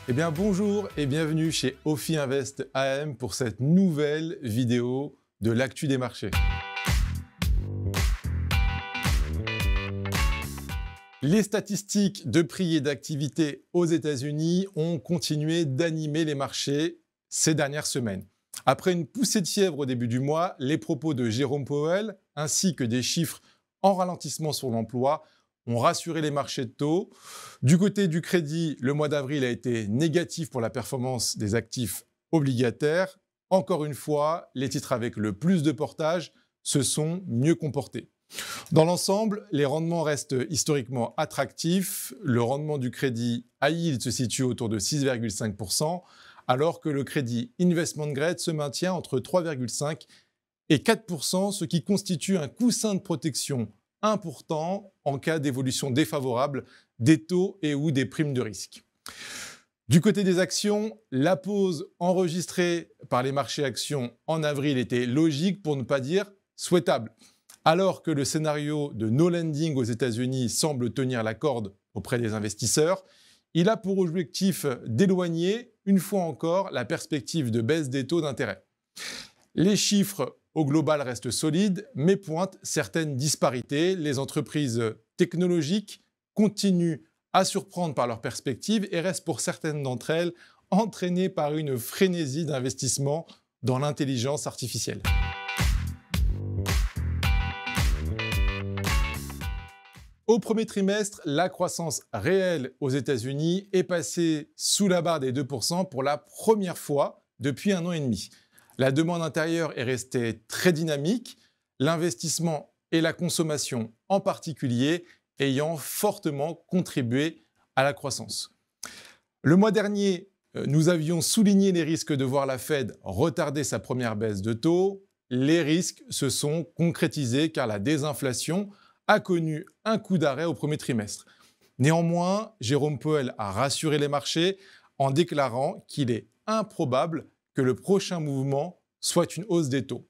Eh bien bonjour et bienvenue chez Ophi Invest AM pour cette nouvelle vidéo de l'actu des marchés. Les statistiques de prix et d'activité aux États-Unis ont continué d'animer les marchés ces dernières semaines. Après une poussée de fièvre au début du mois, les propos de Jérôme Powell ainsi que des chiffres en ralentissement sur l'emploi ont rassuré les marchés de taux. Du côté du crédit, le mois d'avril a été négatif pour la performance des actifs obligataires. Encore une fois, les titres avec le plus de portage se sont mieux comportés. Dans l'ensemble, les rendements restent historiquement attractifs. Le rendement du crédit high yield se situe autour de 6,5%, alors que le crédit investment grade se maintient entre 3,5% et 4%, ce qui constitue un coussin de protection important en cas d'évolution défavorable des taux et ou des primes de risque. Du côté des actions, la pause enregistrée par les marchés actions en avril était logique pour ne pas dire souhaitable. Alors que le scénario de no lending aux États-Unis semble tenir la corde auprès des investisseurs, il a pour objectif d'éloigner, une fois encore, la perspective de baisse des taux d'intérêt. Les chiffres au global restent solides, mais pointent certaines disparités. Les entreprises technologiques continuent à surprendre par leurs perspectives et restent pour certaines d'entre elles entraînées par une frénésie d'investissement dans l'intelligence artificielle. Au premier trimestre, la croissance réelle aux États-Unis est passée sous la barre des 2% pour la première fois depuis 1 an et demi. La demande intérieure est restée très dynamique, l'investissement et la consommation en particulier ayant fortement contribué à la croissance. Le mois dernier, nous avions souligné les risques de voir la Fed retarder sa première baisse de taux. Les risques se sont concrétisés car la désinflation a connu un coup d'arrêt au premier trimestre. Néanmoins, Jérôme Powell a rassuré les marchés en déclarant qu'il est improbable que le prochain mouvement soit une hausse des taux.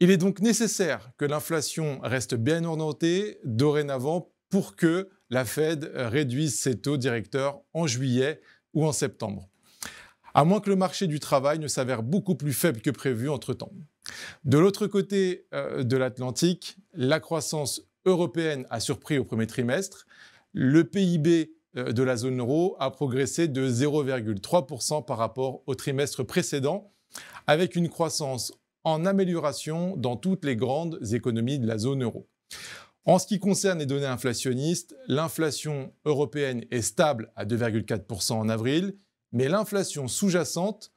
Il est donc nécessaire que l'inflation reste bien orientée dorénavant pour que la Fed réduise ses taux directeurs en juillet ou en septembre, à moins que le marché du travail ne s'avère beaucoup plus faible que prévu entre-temps. De l'autre côté de l'Atlantique, la croissance européenne a surpris au premier trimestre. Le PIB de la zone euro a progressé de 0,3% par rapport au trimestre précédent, avec une croissance en amélioration dans toutes les grandes économies de la zone euro. En ce qui concerne les données inflationnistes, l'inflation européenne est stable à 2,4% en avril, mais l'inflation sous-jacente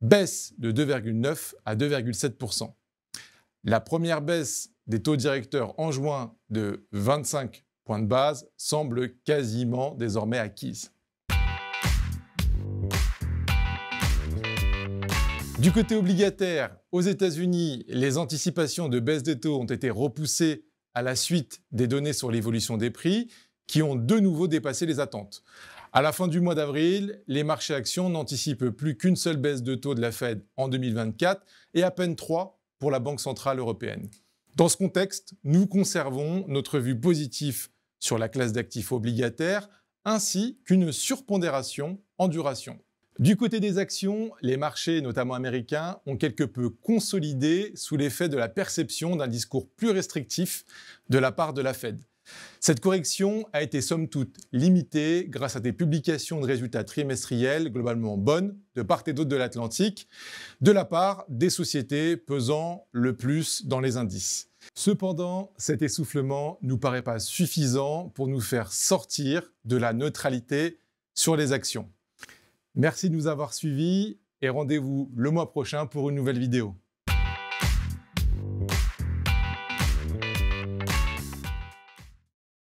baisse de 2,9 à 2,7%. La première baisse des taux directeurs en juin de 25 points de base semble quasiment désormais acquise. Du côté obligataire, aux États-Unis, les anticipations de baisse des taux ont été repoussées à la suite des données sur l'évolution des prix qui ont de nouveau dépassé les attentes. À la fin du mois d'avril, les marchés actions n'anticipent plus qu'une seule baisse de taux de la Fed en 2024 et à peine 3 pour la Banque centrale européenne. Dans ce contexte, nous conservons notre vue positive sur la classe d'actifs obligataires ainsi qu'une surpondération en duration. Du côté des actions, les marchés, notamment américains, ont quelque peu consolidé sous l'effet de la perception d'un discours plus restrictif de la part de la Fed. Cette correction a été somme toute limitée grâce à des publications de résultats trimestriels globalement bonnes de part et d'autre de l'Atlantique, de la part des sociétés pesant le plus dans les indices. Cependant, cet essoufflement ne nous paraît pas suffisant pour nous faire sortir de la neutralité sur les actions. Merci de nous avoir suivis et rendez-vous le mois prochain pour une nouvelle vidéo.